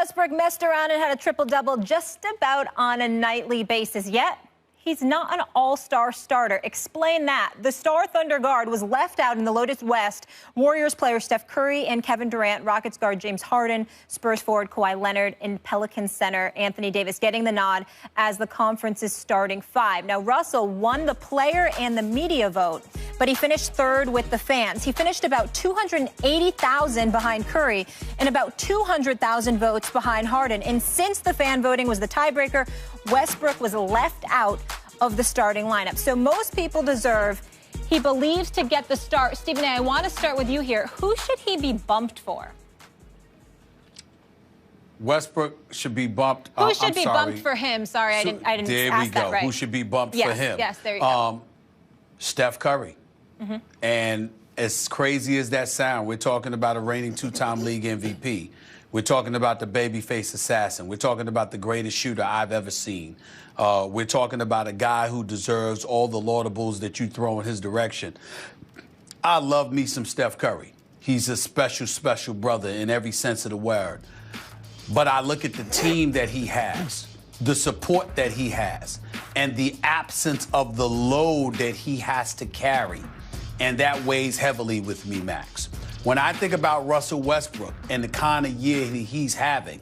Westbrook messed around and had a triple-double just about on a nightly basis, yet he's not an all-star starter. Explain that. The star Thunder guard was left out in the Lotus West. Warriors player Steph Curry and Kevin Durant, Rockets guard James Harden, Spurs forward Kawhi Leonard, and Pelicans center Anthony Davis getting the nod as the conference's starting five. Now, Russell won the player and the media vote, but he finished third with the fans. He finished about 280,000 behind Curry and about 200,000 votes behind Harden. And since the fan voting was the tiebreaker, Westbrook was left out of the starting lineup. So most people deserve, he believes, to get the start. Stephen A., I want to start with you here. Who should he be bumped for? Westbrook should be bumped. Who should be bumped for him? Sorry, I didn't ask that right. There we go. Who should be bumped for him? Yes, there you go. Steph Curry. And as crazy as that sound, we're talking about a reigning two-time league MVP. We're talking about the babyface assassin. We're talking about the greatest shooter I've ever seen. We're talking about a guy who deserves all the laudables that you throw in his direction. I love me some Steph Curry. He's a special, special brother in every sense of the word. But I look at the team that he has, the support that he has, and the absence of the load that he has to carry. And that weighs heavily with me, Max. When I think about Russell Westbrook and the kind of year he's having,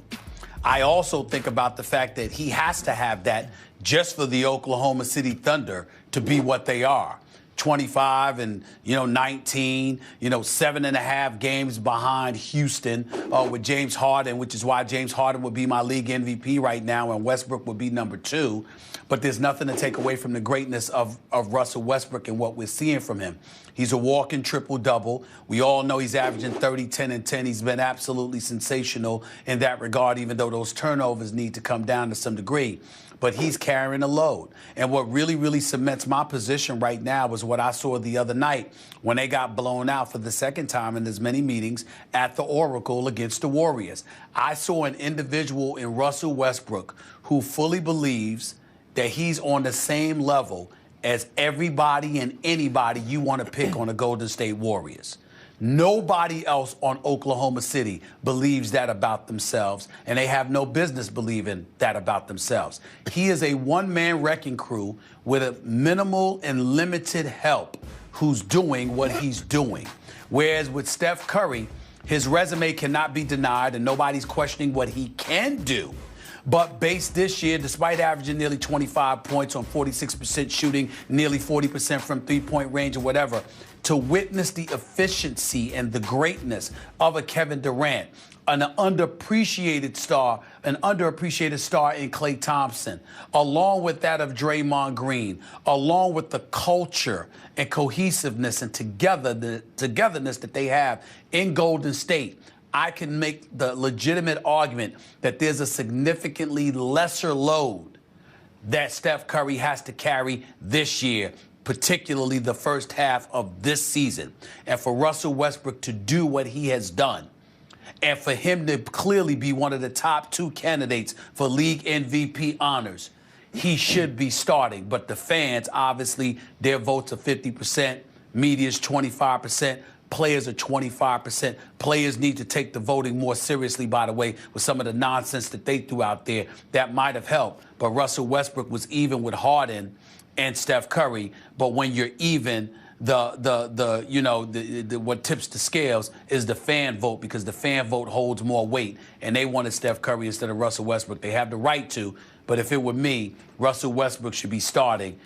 I also think about the fact that he has to have that just for the Oklahoma City Thunder to be what they are. 25 and 19, 7.5 games behind Houston with James Harden, which is why James Harden would be my league MVP right now and Westbrook would be number 2. But there's nothing to take away from the greatness of Russell Westbrook and what we're seeing from him. He's a walking triple-double. We all know he's averaging 30, 10, and 10. He's been absolutely sensational in that regard, even though those turnovers need to come down to some degree. But he's carrying a load. And what really, really cements my position right now was what I saw the other night when they got blown out for the second time in as many meetings at the Oracle against the Warriors. I saw an individual in Russell Westbrook who fully believes that he's on the same level as everybody and anybody you want to pick on the Golden State Warriors. Nobody else on Oklahoma City believes that about themselves, and they have no business believing that about themselves. He is a one-man wrecking crew with a minimal and limited help who's doing what he's doing. Whereas with Steph Curry, his resume cannot be denied, and nobody's questioning what he can do. But based this year, despite averaging nearly 25 points on 46% shooting, nearly 40% from three-point range or whatever, to witness the efficiency and the greatness of a Kevin Durant, an underappreciated star in Klay Thompson, along with that of Draymond Green, along with the culture and cohesiveness and togetherness that they have in Golden State, I can make the legitimate argument that there's a significantly lesser load that Steph Curry has to carry this year, particularly the first half of this season. And for Russell Westbrook to do what he has done, and for him to clearly be one of the top 2 candidates for league MVP honors, he should be starting. But the fans, obviously, their votes are 50%, media's 25%. Players are 25%. Players need to take the voting more seriously, by the way, with some of the nonsense that they threw out there. That might have helped. But Russell Westbrook was even with Harden and Steph Curry. But when you're even, what tips the scales is the fan vote, because the fan vote holds more weight. And they wanted Steph Curry instead of Russell Westbrook. They have the right to. But if it were me, Russell Westbrook should be starting.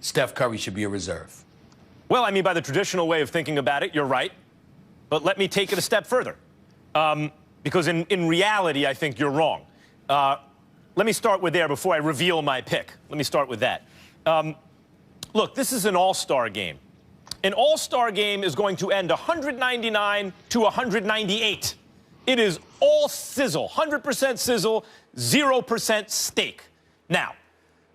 Steph Curry should be a reserve. Well, I mean, by the traditional way of thinking about it, you're right. But let me take it a step further. Because in reality, I think you're wrong. Let me start with there before I reveal my pick. Let me start with that. Look, this is an all-star game. An all-star game is going to end 199 to 198. It is all sizzle, 100% sizzle, 0% steak. Now,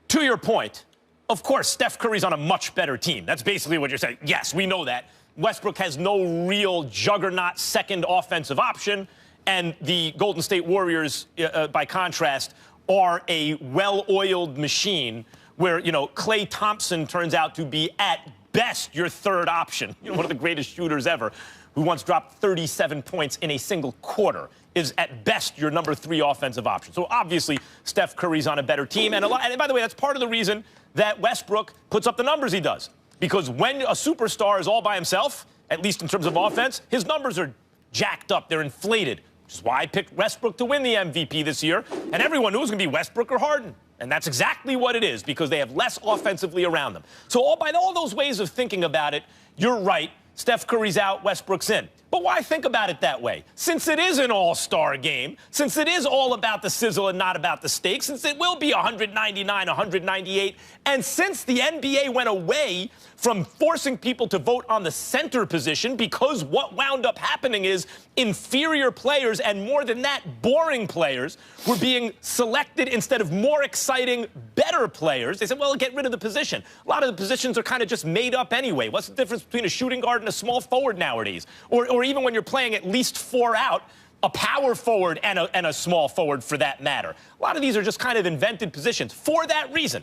to your point, of course, Steph Curry's on a much better team. That's basically what you're saying. Yes, we know that. Westbrook has no real juggernaut second offensive option, and the Golden State Warriors, by contrast, are a well-oiled machine where, Klay Thompson turns out to be, at best, your third option, one of the greatest shooters ever. who once dropped 37 points in a single quarter, is at best your number 3 offensive option. So obviously, Steph Curry's on a better team. And by the way, that's part of the reason that Westbrook puts up the numbers he does. Because when a superstar is all by himself, at least in terms of offense, his numbers are jacked up. They're inflated. Which is why I picked Westbrook to win the MVP this year. And everyone knew it was going to be Westbrook or Harden. And that's exactly what it is, because they have less offensively around them. So by all those ways of thinking about it, you're right. Steph Curry's out, Westbrook's in. But why think about it that way? Since it is an all-star game, since it is all about the sizzle and not about the stakes, since it will be 199, 198, and since the NBA went away from forcing people to vote on the center position, because what wound up happening is inferior players, and more than that, boring players, were being selected instead of more exciting, better players. They said, well, get rid of the position. A lot of the positions are kind of just made up anyway. What's the difference between a shooting guard and a small forward nowadays? Or even when you're playing at least 4 out, a power forward and a small forward for that matter. A lot of these are just kind of invented positions. For that reason,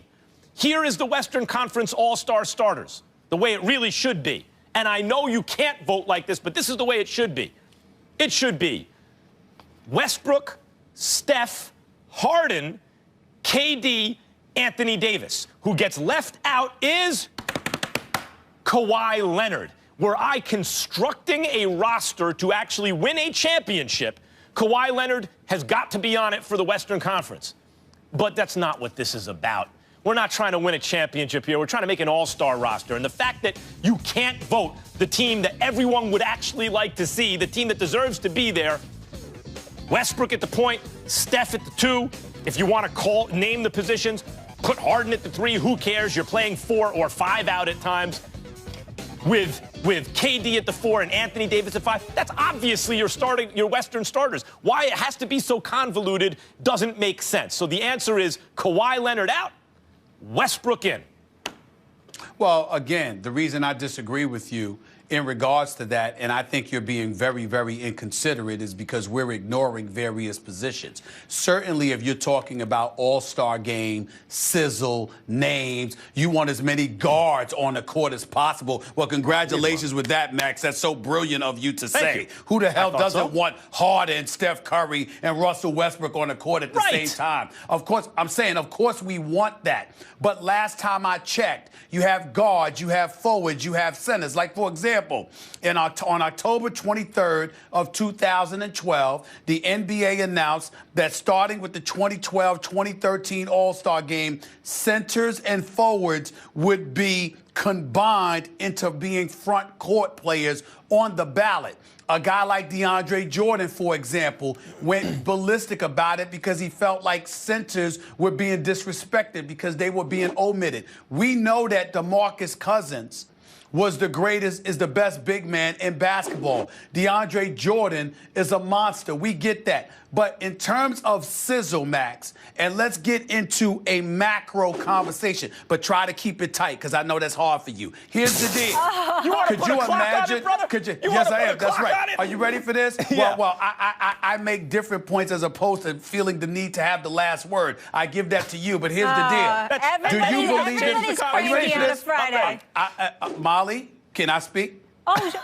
here is the Western Conference All-Star starters, the way it really should be. And I know you can't vote like this, but this is the way it should be. It should be Westbrook, Steph, Harden, KD, Anthony Davis. Who gets left out is Kawhi Leonard. Were I constructing a roster to actually win a championship, Kawhi Leonard has got to be on it for the Western Conference. But that's not what this is about. We're not trying to win a championship here. We're trying to make an all-star roster. And the fact that you can't vote the team that everyone would actually like to see, the team that deserves to be there, Westbrook at the point, Steph at the 2. If you want to name the positions, put Harden at the 3. Who cares? You're playing 4 or 5 out at times. With KD at the 4 and Anthony Davis at 5, that's obviously your Western starters. Why it has to be so convoluted doesn't make sense. So the answer is Kawhi Leonard out, Westbrook in. Well, again, the reason I disagree with you in regards to that, and I think you're being very, very inconsiderate, is because we're ignoring various positions. Certainly, if you're talking about all-star game, sizzle, names, you want as many guards on the court as possible. Well, congratulations with that, Max. That's so brilliant of you to say. Who the hell doesn't want Harden, Steph Curry, and Russell Westbrook on the court at the same time? Of course, I'm saying, of course we want that. But last time I checked, you have guards, you have forwards, you have centers. Like, for example, on October 23rd of 2012, the NBA announced that starting with the 2012-2013 All-Star Game, centers and forwards would be combined into being front court players on the ballot. A guy like DeAndre Jordan, for example, went ballistic about it because he felt like centers were being disrespected because they were being omitted. We know that DeMarcus Cousins is the best big man in basketball. DeAndre Jordan is a monster. We get that. But in terms of sizzle, Max, and let's get into a macro conversation, but try to keep it tight because I know that's hard for you. Here's the deal. You want to put a clock on it, brother? Yes, I am. That's right. Are you ready for this? Yeah. Well, I make different points as opposed to feeling the need to have the last word. I give that to you, but here's the deal. Do you believe this? Are you ready for this? Friday. Molly, can I speak? Listen,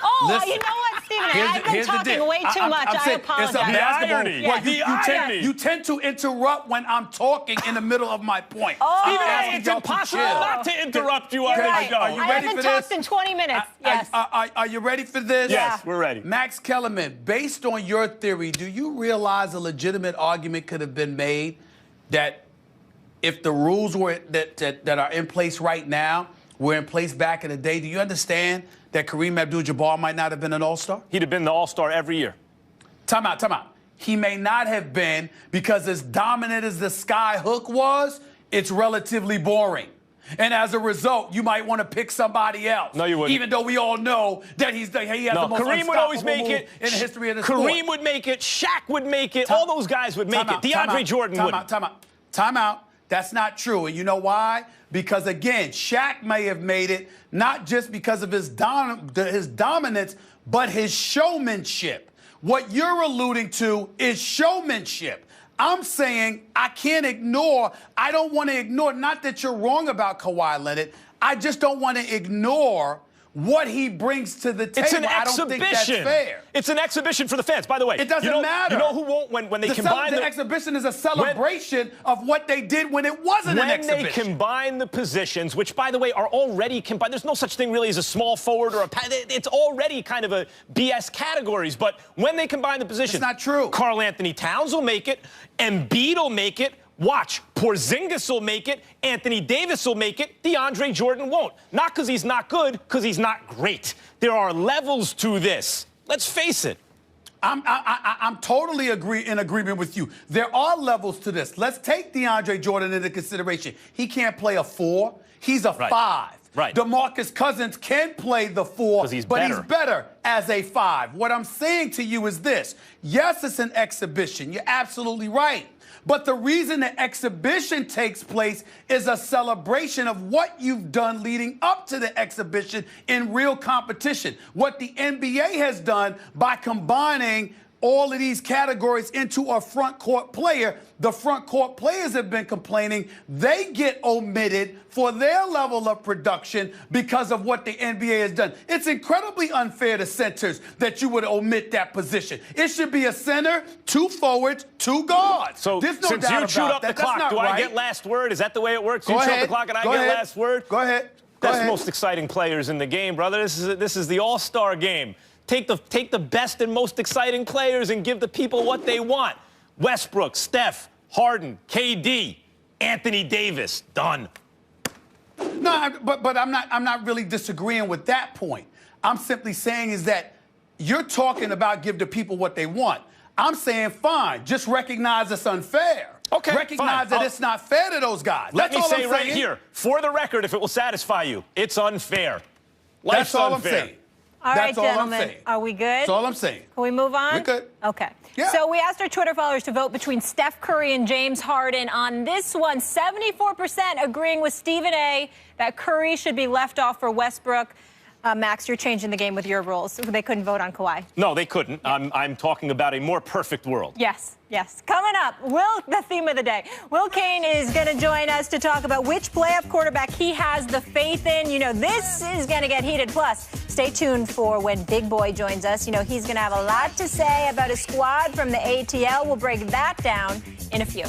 you know what, Stephen? I've been talking way too much. I apologize. It's a basketball. Well, you tend to interrupt when I'm talking in the middle of my point. Stephen, it's impossible not to interrupt you on the show. Are you ready for this? I haven't talked in 20 minutes. Yes. Are you ready for this? Yes, we're ready. Max Kellerman, based on your theory, do you realize a legitimate argument could have been made that if the rules were that are in place right now were in place back in the day, do you understand that Kareem Abdul-Jabbar might not have been an all-star? He'd have been the all-star every year. Time out. He may not have been because as dominant as the sky hook was, it's relatively boring. And as a result, you might want to pick somebody else. No, you wouldn't. Even though we all know that he has the most Kareem would always make it in the history of the sport. Kareem would make it. Shaq would make it. All those guys would make it. DeAndre Jordan wouldn't. Time out. That's not true. And you know why? Because, again, Shaq may have made it not just because of his dominance, but his showmanship. What you're alluding to is showmanship. I'm saying I don't want to ignore, not that you're wrong about Kawhi Leonard, I just don't want to ignore what he brings to the table. It's an I don't think that's fair. It's an exhibition for the fans. By the way, it doesn't matter. You know who won't when they combine the exhibition is a celebration of what they did when it wasn't an exhibition. When they combine the positions, which by the way are already combined. There's no such thing really as a small forward or it's already kind of a BS categories. But when they combine the positions, it's not true. Karl Anthony Towns will make it. Embiid will make it. Watch, Porzingis will make it, Anthony Davis will make it, DeAndre Jordan won't. Not because he's not good, because he's not great. There are levels to this. Let's face it. I'm totally in agreement with you. There are levels to this. Let's take DeAndre Jordan into consideration. He can't play a 4. He's a 5. Right. DeMarcus Cousins can play the 4, but he's better as a 5. What I'm saying to you is this. Yes, it's an exhibition. You're absolutely right. But the reason the exhibition takes place is a celebration of what you've done leading up to the exhibition in real competition. What the NBA has done by combining all of these categories into a front court player, the front court players have been complaining they get omitted for their level of production because of what the NBA has done. It's incredibly unfair to centers that you would omit that position. It should be a center, 2 forwards, 2 guards. So there's no since doubt you shoot about up the that. clock, do I get last word? Is that the way it works? You shoot up the clock and I get last word? Go ahead. That's the most exciting players in the game, brother. This is the all-star game. Take the best and most exciting players and give the people what they want. Westbrook, Steph, Harden, KD, Anthony Davis, done. No, but I'm not really disagreeing with that point. I'm simply saying is that you're talking about give the people what they want. I'm saying fine, just recognize it's unfair. Okay, recognize that it's not fair to those guys. Let me say right here, for the record, if it will satisfy you, it's unfair. That's all I'm saying. All right, gentlemen, are we good? That's all I'm saying. Can we move on? We're good. Okay. Yeah. So we asked our Twitter followers to vote between Steph Curry and James Harden. On this one, 74% agreeing with Stephen A. that Curry should be left off for Westbrook. Max, you're changing the game with your rules. They couldn't vote on Kawhi. No, they couldn't. Yeah. I'm talking about a more perfect world. Yes, yes. Coming up, the theme of the day. Will Kane is going to join us to talk about which playoff quarterback he has the faith in. You know, this is going to get heated. Plus, stay tuned for when Big Boy joins us. You know, he's going to have a lot to say about his squad from the ATL. We'll break that down in a few.